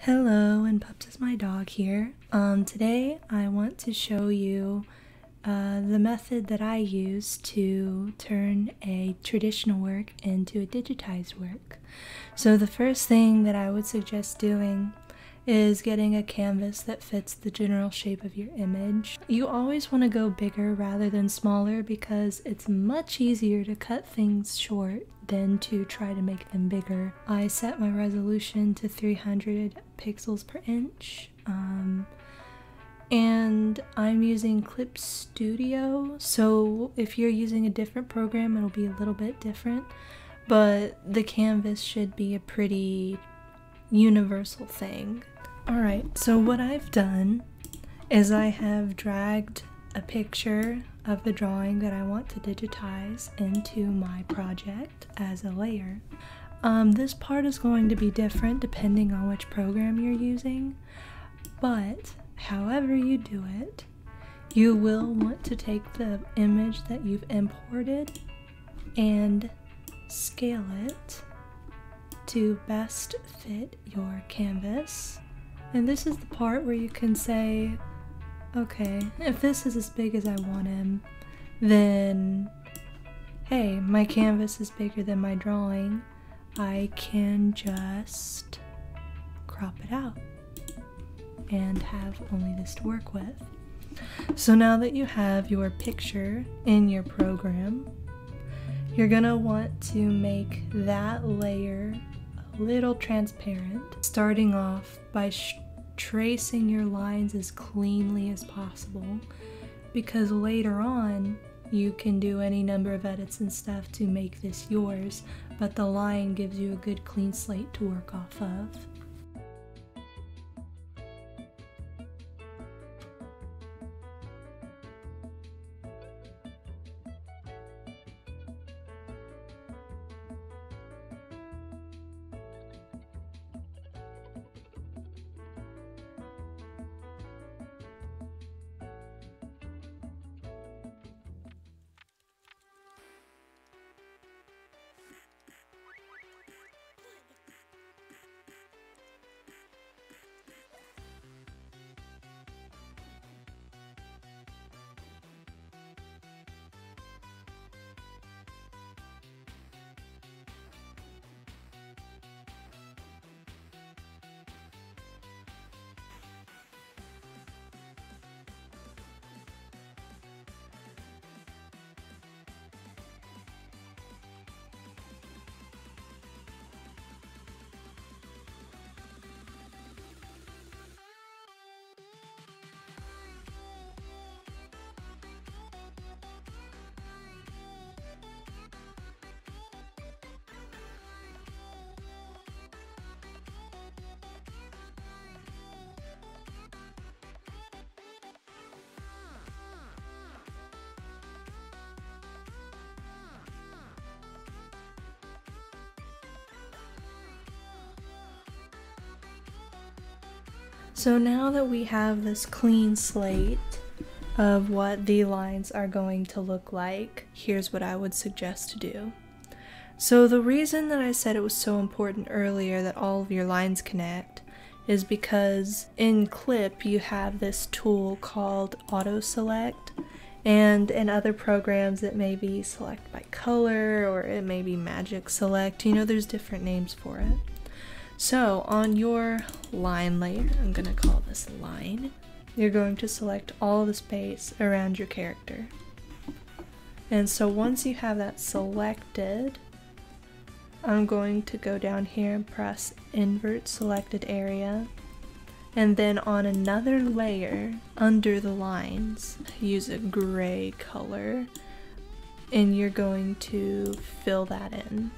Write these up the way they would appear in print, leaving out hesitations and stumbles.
Hello, and Pups is my dog here. Today I want to show you the method that I use to turn a traditional work into a digitized work. So the first thing that I would suggest doing is getting a canvas that fits the general shape of your image. You always want to go bigger rather than smaller because it's much easier to cut things short than to try to make them bigger. I set my resolution to 300 pixels per inch. And I'm using Clip Studio, so if you're using a different program it'll be a little bit different, but the canvas should be a pretty universal thing. Alright, so what I've done is I have dragged a picture of the drawing that I want to digitize into my project as a layer. This part is going to be different depending on which program you're using, but however you do it, you will want to take the image that you've imported and scale it to best fit your canvas. And this is the part where you can say, okay, if this is as big as I want him, then hey, my canvas is bigger than my drawing. I can just crop it out and have only this to work with. So now that you have your picture in your program, you're gonna want to make that layer a little transparent, starting off by tracing your lines as cleanly as possible, because later on you can do any number of edits and stuff to make this yours, but the line gives you a good clean slate to work off of. So now that we have this clean slate of what the lines are going to look like, here's what I would suggest to do. So the reason that I said it was so important earlier that all of your lines connect is because in Clip you have this tool called Auto Select, and in other programs it may be Select by Color or it may be Magic Select. You know, there's different names for it. So on your line layer, I'm going to call this line, you're going to select all the space around your character. And so once you have that selected, I'm going to go down here and press invert selected area, and then on another layer under the lines, use a gray color, and you're going to fill that in.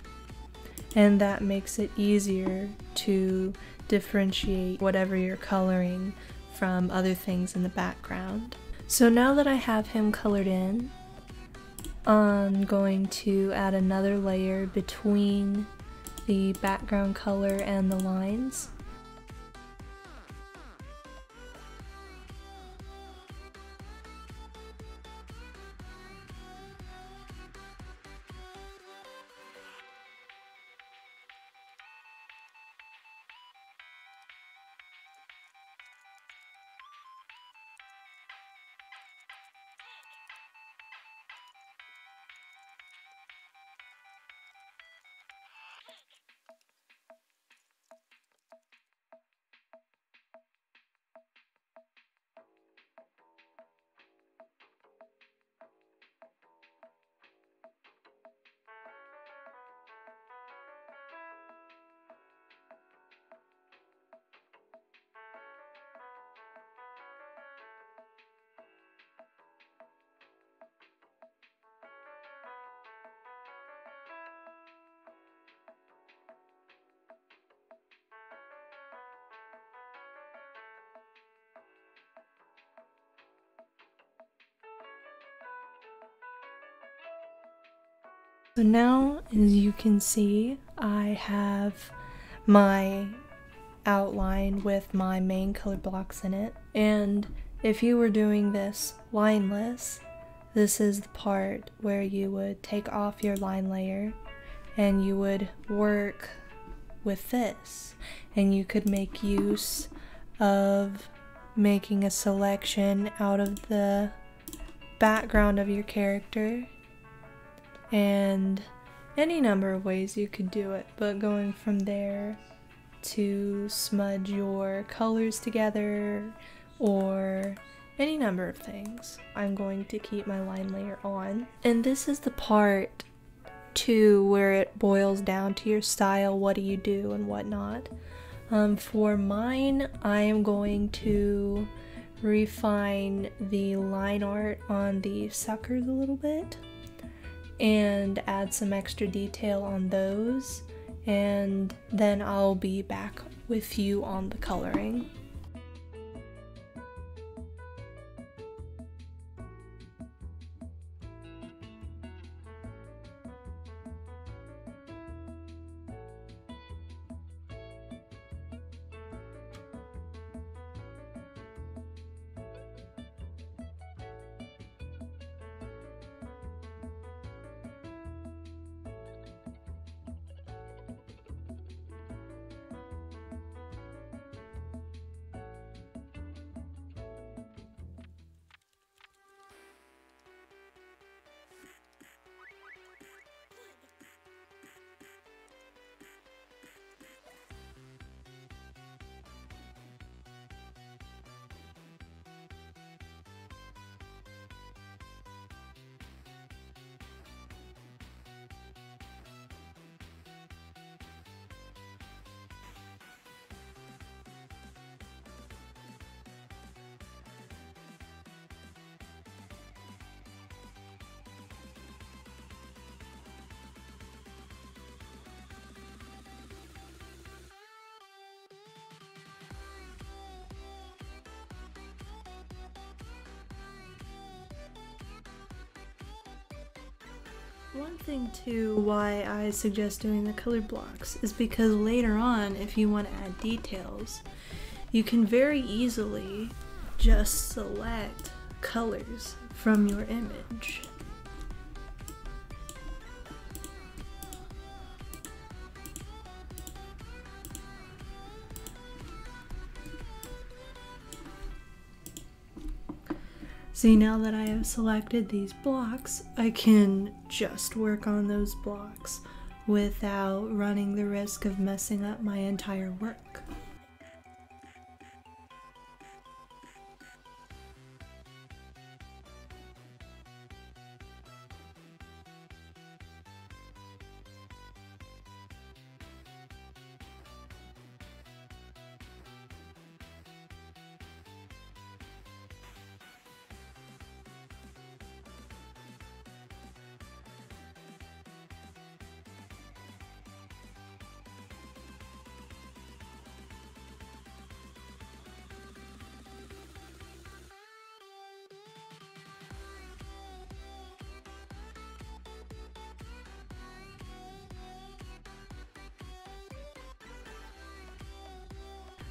And that makes it easier to differentiate whatever you're coloring from other things in the background. So now that I have him colored in, I'm going to add another layer between the background color and the lines. So now, as you can see, I have my outline with my main color blocks in it. And if you were doing this lineless, this is the part where you would take off your line layer and you would work with this. And you could make use of making a selection out of the background of your character, and any number of ways you could do it, but going from there to smudge your colors together or any number of things. I'm going to keep my line layer on. And this is the part too where it boils down to your style. What do you do and whatnot? For mine, I am going to refine the line art on the suckers a little bit and add some extra detail on those, and then I'll be back with you on the coloring. One thing too why I suggest doing the color blocks is because later on, if you want to add details, you can very easily just select colors from your image. See, now that I have selected these blocks, I can just work on those blocks without running the risk of messing up my entire work.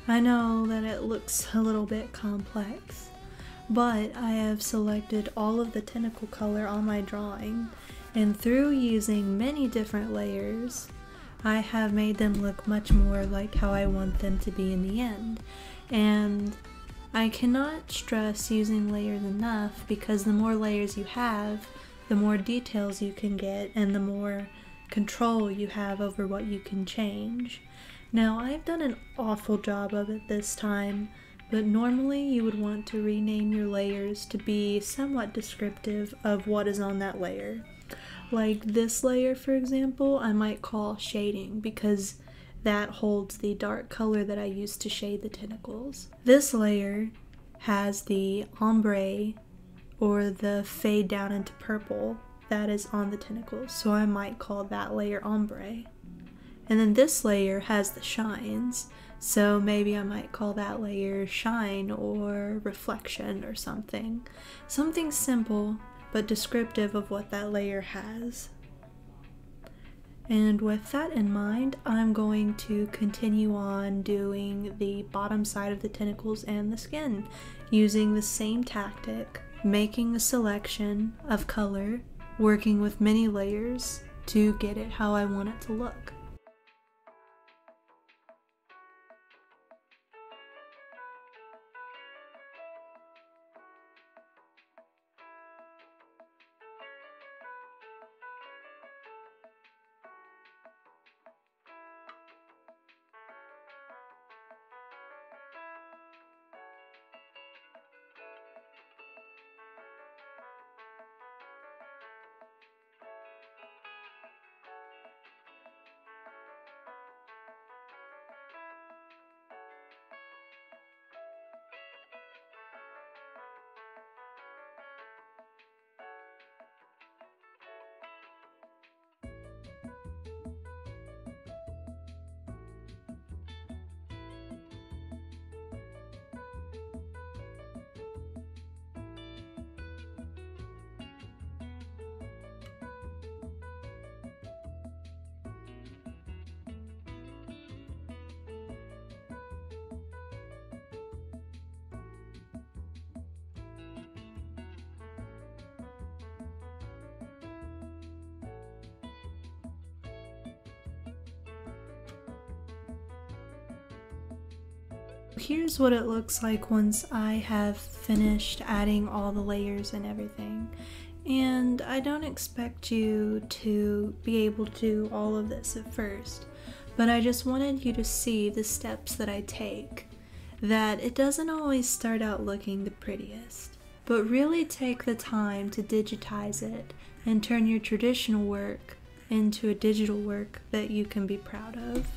I know that it looks a little bit complex, but I have selected all of the tentacle color on my drawing, and through using many different layers, I have made them look much more like how I want them to be in the end. And I cannot stress using layers enough, because the more layers you have, the more details you can get and the more control you have over what you can change. Now, I've done an awful job of it this time, but normally you would want to rename your layers to be somewhat descriptive of what is on that layer. Like this layer, for example, I might call shading, because that holds the dark color that I used to shade the tentacles. This layer has the ombre, or the fade down into purple, that is on the tentacles, so I might call that layer ombre. And then this layer has the shines, so maybe I might call that layer shine or reflection or something. Something simple but descriptive of what that layer has. And with that in mind, I'm going to continue on doing the bottom side of the tentacles and the skin, using the same tactic, making a selection of color, working with many layers to get it how I want it to look. Here's what it looks like once I have finished adding all the layers and everything. And I don't expect you to be able to do all of this at first, but I just wanted you to see the steps that I take, that it doesn't always start out looking the prettiest, but really take the time to digitize it and turn your traditional work into a digital work that you can be proud of.